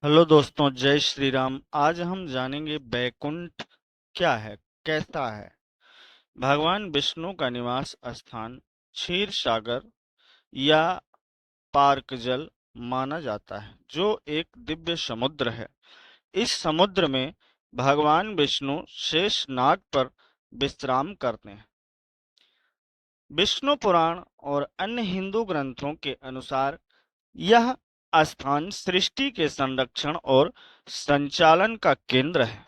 Hello दोस्तों, जय श्री राम। आज हम जानेंगे बैकुंठ क्या है, कैसा है। भगवान विष्णु का निवास स्थान क्षीर सागर या पार्कजल माना जाता है, जो एक दिव्य समुद्र है। इस समुद्र में भगवान विष्णु शेष नाग पर विश्राम करते हैं। विष्णु पुराण और अन्य हिंदू ग्रंथों के अनुसार यह स्थान सृष्टि के संरक्षण और संचालन का केंद्र है,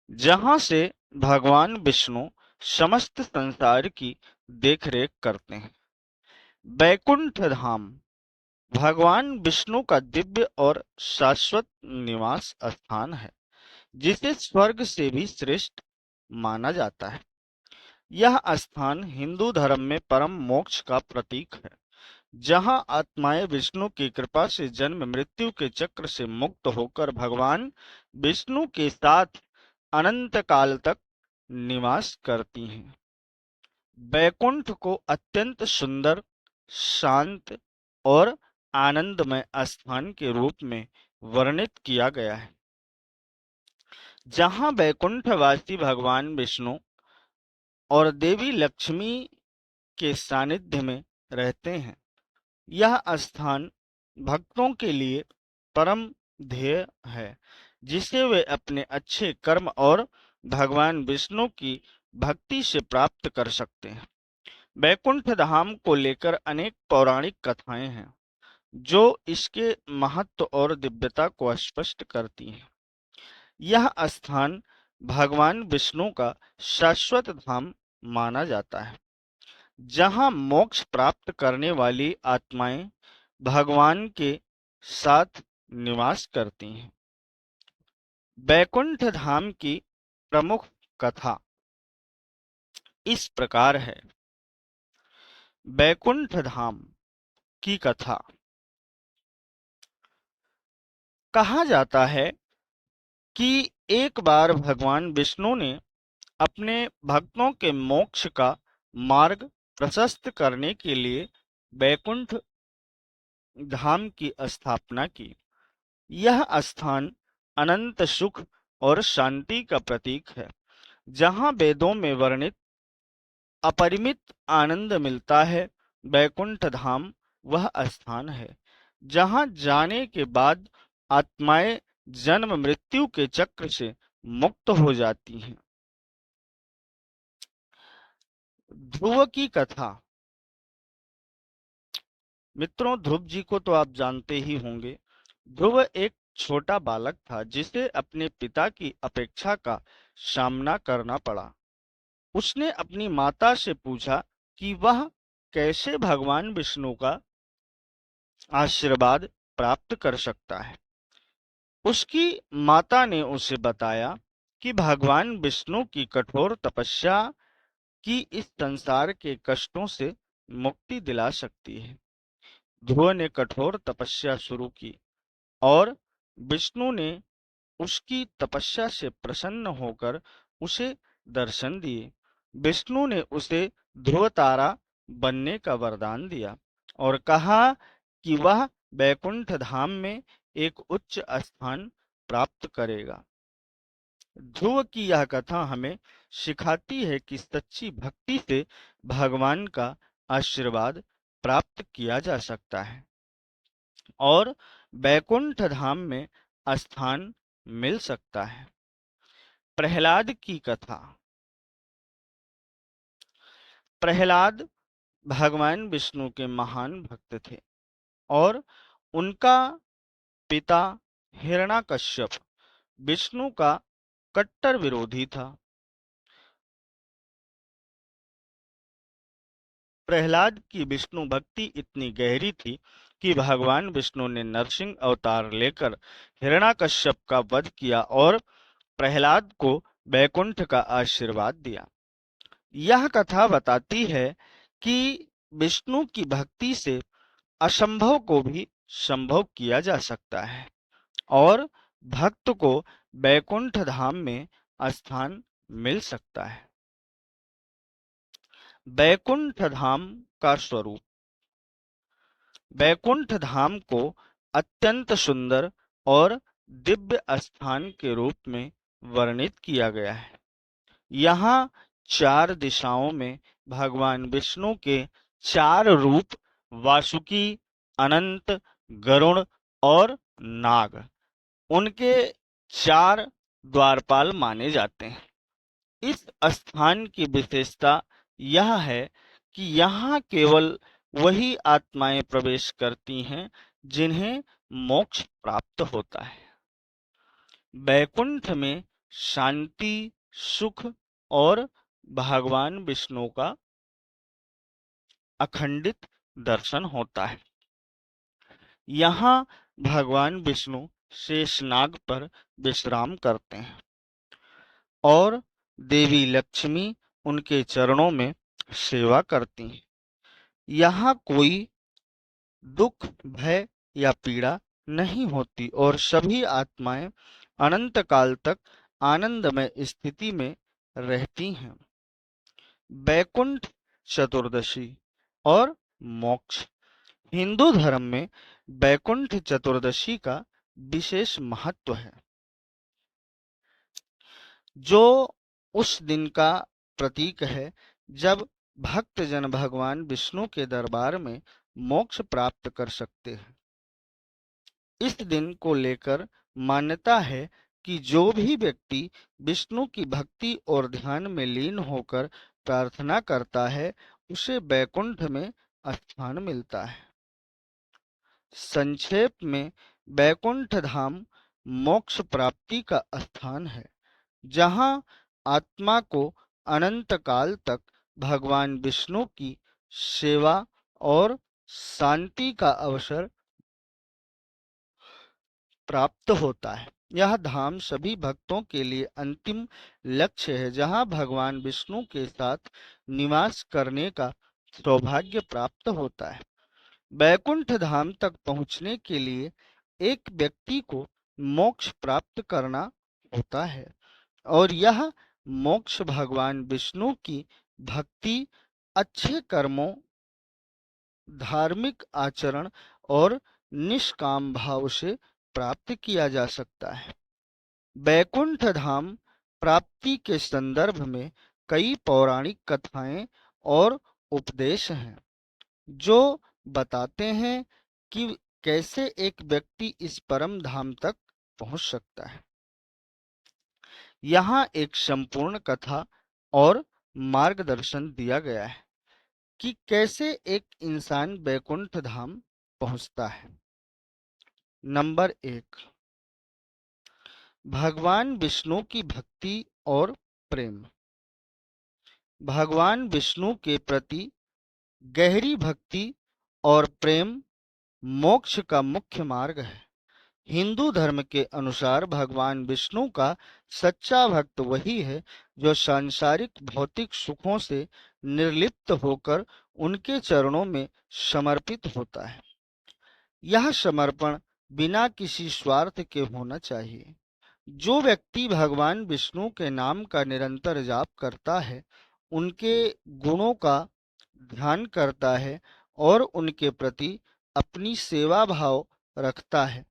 जहां से भगवान विष्णु समस्त संसार की देखरेख करते हैं। बैकुंठ धाम भगवान विष्णु का दिव्य और शाश्वत निवास स्थान है, जिसे स्वर्ग से भी श्रेष्ठ माना जाता है। यह स्थान हिंदू धर्म में परम मोक्ष का प्रतीक है, जहां आत्माएं विष्णु की कृपा से जन्म मृत्यु के चक्र से मुक्त होकर भगवान विष्णु के साथ अनंत काल तक निवास करती हैं। बैकुंठ को अत्यंत सुंदर, शांत और आनंदमय स्थान के रूप में वर्णित किया गया है, जहां बैकुंठवासी भगवान विष्णु और देवी लक्ष्मी के सानिध्य में रहते हैं। यह स्थान भक्तों के लिए परम ध्येय है, जिसे वे अपने अच्छे कर्म और भगवान विष्णु की भक्ति से प्राप्त कर सकते हैं। बैकुंठ धाम को लेकर अनेक पौराणिक कथाएं हैं, जो इसके महत्व और दिव्यता को स्पष्ट करती हैं। यह स्थान भगवान विष्णु का शाश्वत धाम माना जाता है, जहां मोक्ष प्राप्त करने वाली आत्माएं भगवान के साथ निवास करती हैं। बैकुंठ धाम की प्रमुख कथा इस प्रकार है। बैकुंठ धाम की कथा। कहा जाता है कि एक बार भगवान विष्णु ने अपने भक्तों के मोक्ष का मार्ग प्रशस्त करने के लिए बैकुंठ धाम की स्थापना की। यह स्थान अनंत सुख और शांति का प्रतीक है, जहां वेदों में वर्णित अपरिमित आनंद मिलता है। बैकुंठ धाम वह स्थान है जहां जाने के बाद आत्माएं जन्म मृत्यु के चक्र से मुक्त हो जाती हैं। ध्रुव की कथा। मित्रों, ध्रुव जी को तो आप जानते ही होंगे। ध्रुव एक छोटा बालक था, जिसे अपने पिता की अपेक्षा का सामना करना पड़ा। उसने अपनी माता से पूछा कि वह कैसे भगवान विष्णु का आशीर्वाद प्राप्त कर सकता है। उसकी माता ने उसे बताया कि भगवान विष्णु की कठोर तपस्या की इस संसार के कष्टों से मुक्ति दिला सकती है। ध्रुव ने कठोर तपस्या शुरू की और विष्णु ने उसकी तपस्या से प्रसन्न होकर उसे दर्शन दिए। विष्णु ने उसे ध्रुव तारा बनने का वरदान दिया और कहा कि वह बैकुंठ धाम में एक उच्च स्थान प्राप्त करेगा। ध्रुव की यह कथा हमें सिखाती है कि सच्ची भक्ति से भगवान का आशीर्वाद प्राप्त किया जा सकता है और बैकुंठ धाम में स्थान मिल सकता है। प्रहलाद की कथा। प्रहलाद भगवान विष्णु के महान भक्त थे और उनका पिता हिरण्याकश्यप विष्णु का कट्टर विरोधी था। प्रहलाद की विष्णु भक्ति इतनी गहरी थी कि भगवान विष्णु ने नरसिंह अवतार लेकर हिरण्याकश्यप का वध किया और प्रहलाद को बैकुंठ का आशीर्वाद दिया। यह कथा बताती है कि विष्णु की भक्ति से असंभव को भी संभव किया जा सकता है और भक्त को बैकुंठ धाम में स्थान मिल सकता है। बैकुंठ धाम का स्वरूप। बैकुंठ धाम को अत्यंत सुंदर, और दिव्य स्थान के रूप में वर्णित किया गया है। यहाँ 4 दिशाओं में भगवान विष्णु के 4 रूप वासुकी, अनंत, गरुड़ और नाग उनके 4 द्वारपाल माने जाते हैं। इस स्थान की विशेषता यह है कि यहाँ केवल वही आत्माएं प्रवेश करती हैं जिन्हें मोक्ष प्राप्त होता है। वैकुंठ में शांति, सुख और भगवान विष्णु का अखंडित दर्शन होता है। यहाँ भगवान विष्णु शेषनाग पर विश्राम करते हैं और देवी लक्ष्मी उनके चरणों में सेवा करती हैं। यहाँ कोई दुख, भय या पीड़ा नहीं होती और सभी आत्माएं अनंत काल तक आनंदमय स्थिति में रहती हैं। वैकुंठ चतुर्दशी और मोक्ष। हिंदू धर्म में वैकुंठ चतुर्दशी का विशेष महत्व है, जो उस दिन का प्रतीक है जब भक्तजन भगवान विष्णु के दरबार में मोक्ष प्राप्त कर सकते हैं। इस दिन को लेकर मान्यता है कि जो भी व्यक्ति विष्णु की भक्ति और ध्यान में लीन होकर प्रार्थना करता है, उसे वैकुंठ में स्थान मिलता है। संक्षेप में, वैकुंठ धाम मोक्ष प्राप्ति का स्थान है, जहां आत्मा को अनंत काल तक भगवान विष्णु की सेवा और शांति का अवसर प्राप्त होता है। यह धाम सभी भक्तों के लिए अंतिम लक्ष्य है, जहां भगवान विष्णु के साथ निवास करने का सौभाग्य प्राप्त होता है। वैकुंठ धाम तक पहुंचने के लिए एक व्यक्ति को मोक्ष प्राप्त करना होता है और यह मोक्ष भगवान विष्णु की भक्ति, अच्छे कर्मों, धार्मिक आचरण और निष्काम भाव से प्राप्त किया जा सकता है। वैकुंठ धाम प्राप्ति के संदर्भ में कई पौराणिक कथाएं और उपदेश हैं, जो बताते हैं कि कैसे एक व्यक्ति इस परम धाम तक पहुंच सकता है। यहाँ एक संपूर्ण कथा और मार्गदर्शन दिया गया है कि कैसे एक इंसान वैकुंठ धाम पहुंचता है। नंबर 1, भगवान विष्णु की भक्ति और प्रेम। भगवान विष्णु के प्रति गहरी भक्ति और प्रेम मोक्ष का मुख्य मार्ग है। हिंदू धर्म के अनुसार भगवान विष्णु का सच्चा भक्त वही है जो सांसारिक भौतिक सुखों से निर्लिप्त होकर उनके चरणों में समर्पित होता है। यह समर्पण बिना किसी स्वार्थ के होना चाहिए। जो व्यक्ति भगवान विष्णु के नाम का निरंतर जाप करता है, उनके गुणों का ध्यान करता है और उनके प्रति अपनी सेवा भाव रखता है,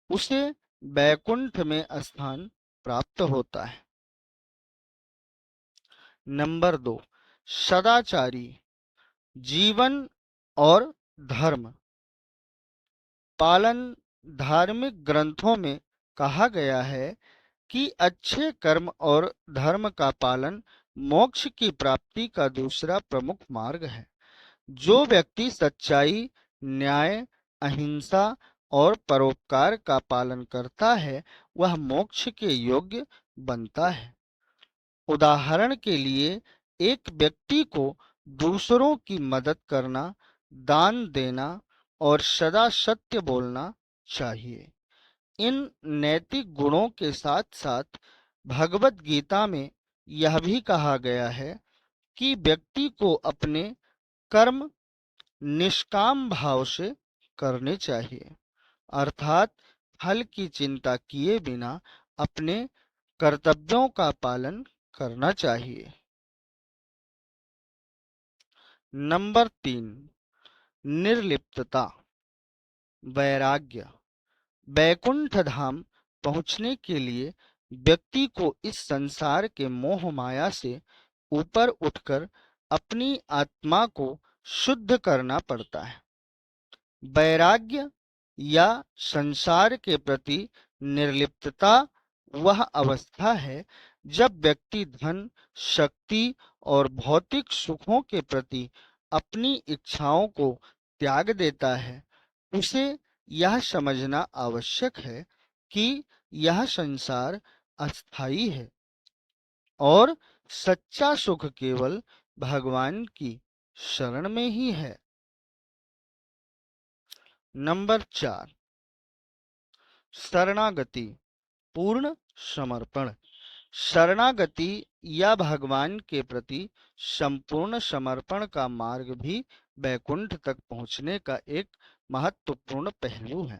उसे वैकुंठ में स्थान प्राप्त होता है। नंबर 2, सदाचारी जीवन और धर्म पालन। धार्मिक ग्रंथों में कहा गया है कि अच्छे कर्म और धर्म का पालन मोक्ष की प्राप्ति का दूसरा प्रमुख मार्ग है। जो व्यक्ति सच्चाई, न्याय, अहिंसा और परोपकार का पालन करता है, वह मोक्ष के योग्य बनता है। उदाहरण के लिए, एक व्यक्ति को दूसरों की मदद करना, दान देना और सदा सत्य बोलना चाहिए। इन नैतिक गुणों के साथ साथ भगवत गीता में यह भी कहा गया है कि व्यक्ति को अपने कर्म निष्काम भाव से करने चाहिए, अर्थात फल की चिंता किए बिना अपने कर्तव्यों का पालन करना चाहिए। नंबर 3, निर्लिप्तता, वैराग्य। बैकुंठ धाम पहुंचने के लिए व्यक्ति को इस संसार के मोह माया से ऊपर उठकर अपनी आत्मा को शुद्ध करना पड़ता है। वैराग्य या संसार के प्रति निर्लिप्तता वह अवस्था है जब व्यक्ति धन, शक्ति और भौतिक सुखों के प्रति अपनी इच्छाओं को त्याग देता है। उसे यह समझना आवश्यक है कि यह संसार अस्थायी है और सच्चा सुख केवल भगवान की शरण में ही है। नंबर 4, शरणागति, पूर्ण समर्पण। शरणागति या भगवान के प्रति संपूर्ण समर्पण का मार्ग भी वैकुंठ तक पहुंचने का एक महत्वपूर्ण पहलू है।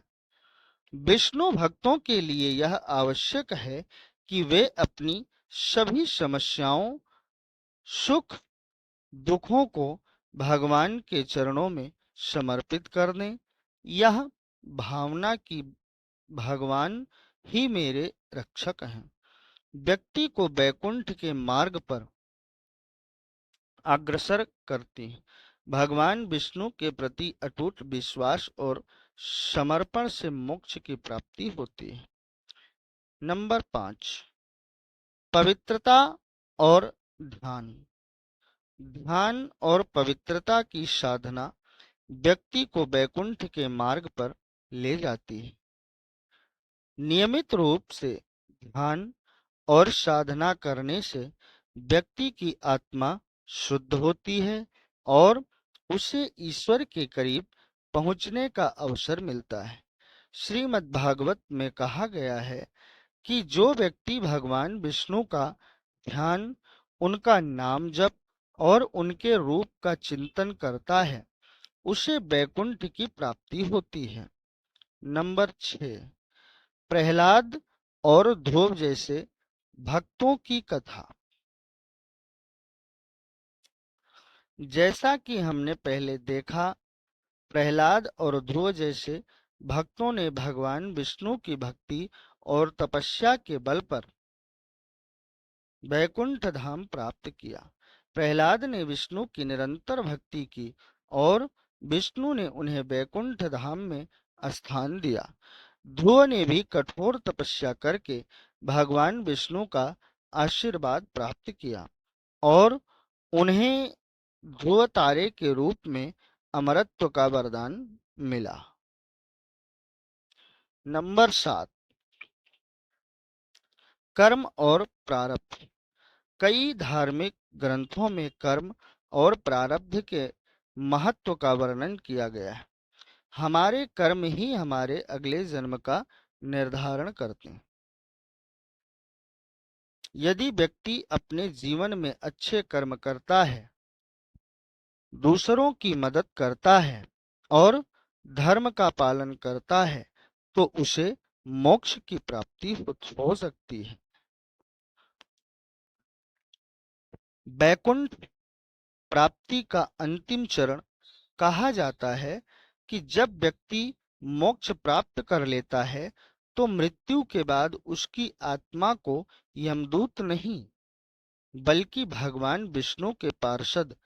विष्णु भक्तों के लिए यह आवश्यक है कि वे अपनी सभी समस्याओं, सुख दुखों को भगवान के चरणों में समर्पित कर दें। यह भावना कि भगवान ही मेरे रक्षक हैं, व्यक्ति को वैकुंठ के मार्ग पर अग्रसर करती है। भगवान विष्णु के प्रति अटूट विश्वास और समर्पण से मोक्ष की प्राप्ति होती है। नंबर 5, पवित्रता और ध्यान। ध्यान और पवित्रता की साधना व्यक्ति को वैकुंठ के मार्ग पर ले जाती है। नियमित रूप से ध्यान और साधना करने से व्यक्ति की आत्मा शुद्ध होती है और उसे ईश्वर के करीब पहुंचने का अवसर मिलता है। श्रीमद् भागवत में कहा गया है कि जो व्यक्ति भगवान विष्णु का ध्यान, उनका नाम जप और उनके रूप का चिंतन करता है, उसे वैकुंठ की प्राप्ति होती है। नंबर 6, प्रहलाद और ध्रुव जैसे भक्तों की कथा। जैसा कि हमने पहले देखा, प्रहलाद और ध्रुव जैसे भक्तों ने भगवान विष्णु की भक्ति और तपस्या के बल पर वैकुंठ धाम प्राप्त किया। प्रहलाद ने विष्णु की निरंतर भक्ति की और विष्णु ने उन्हें वैकुंठ धाम में स्थान दिया। ध्रुव ने भी कठोर तपस्या करके भगवान विष्णु का आशीर्वाद प्राप्त किया और उन्हें ध्रुव तारे के रूप में अमरत्व का वरदान मिला। नंबर 7, कर्म और प्रारब्ध। कई धार्मिक ग्रंथों में कर्म और प्रारब्ध के महत्व का वर्णन किया गया है। हमारे कर्म ही हमारे अगले जन्म का निर्धारण करते हैं। यदि व्यक्ति अपने जीवन में अच्छे कर्म करता है, दूसरों की मदद करता है और धर्म का पालन करता है, तो उसे मोक्ष की प्राप्ति हो सकती है। वैकुंठ प्राप्ति का अंतिम चरण कहा जाता है कि जब व्यक्ति मोक्ष प्राप्त कर लेता है, तो मृत्यु के बाद उसकी आत्मा को यमदूत नहीं, बल्कि भगवान विष्णु के पार्षद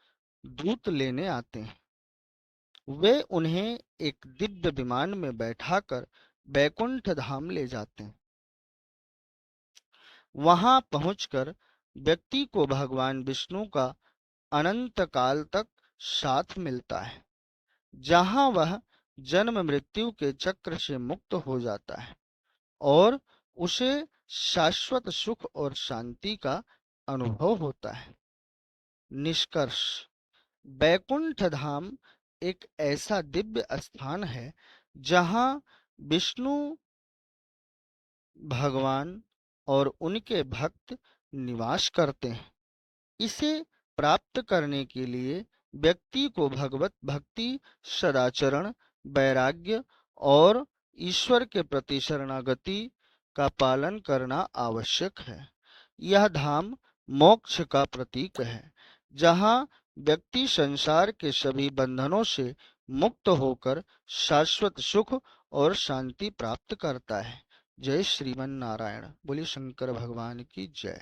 दूत लेने आते हैं। वे उन्हें एक दिव्य विमान में बैठाकर वैकुंठ धाम ले जाते हैं। वहां पहुंचकर व्यक्ति को भगवान विष्णु का अनंत काल तक साथ मिलता है, जहां वह जन्म मृत्यु के चक्र से मुक्त हो जाता है और उसे शाश्वत सुख और शांति का अनुभव होता है। निष्कर्ष, वैकुंठ धाम एक ऐसा दिव्य स्थान है जहां विष्णु भगवान और उनके भक्त निवास करते हैं। इसे प्राप्त करने के लिए व्यक्ति को भगवत भक्ति, सदाचरण, वैराग्य और ईश्वर के प्रति शरणागति का पालन करना आवश्यक है। यह धाम मोक्ष का प्रतीक है, जहाँ व्यक्ति संसार के सभी बंधनों से मुक्त होकर शाश्वत सुख और शांति प्राप्त करता है। जय श्रीमन नारायण। बोलिए शंकर भगवान की जय।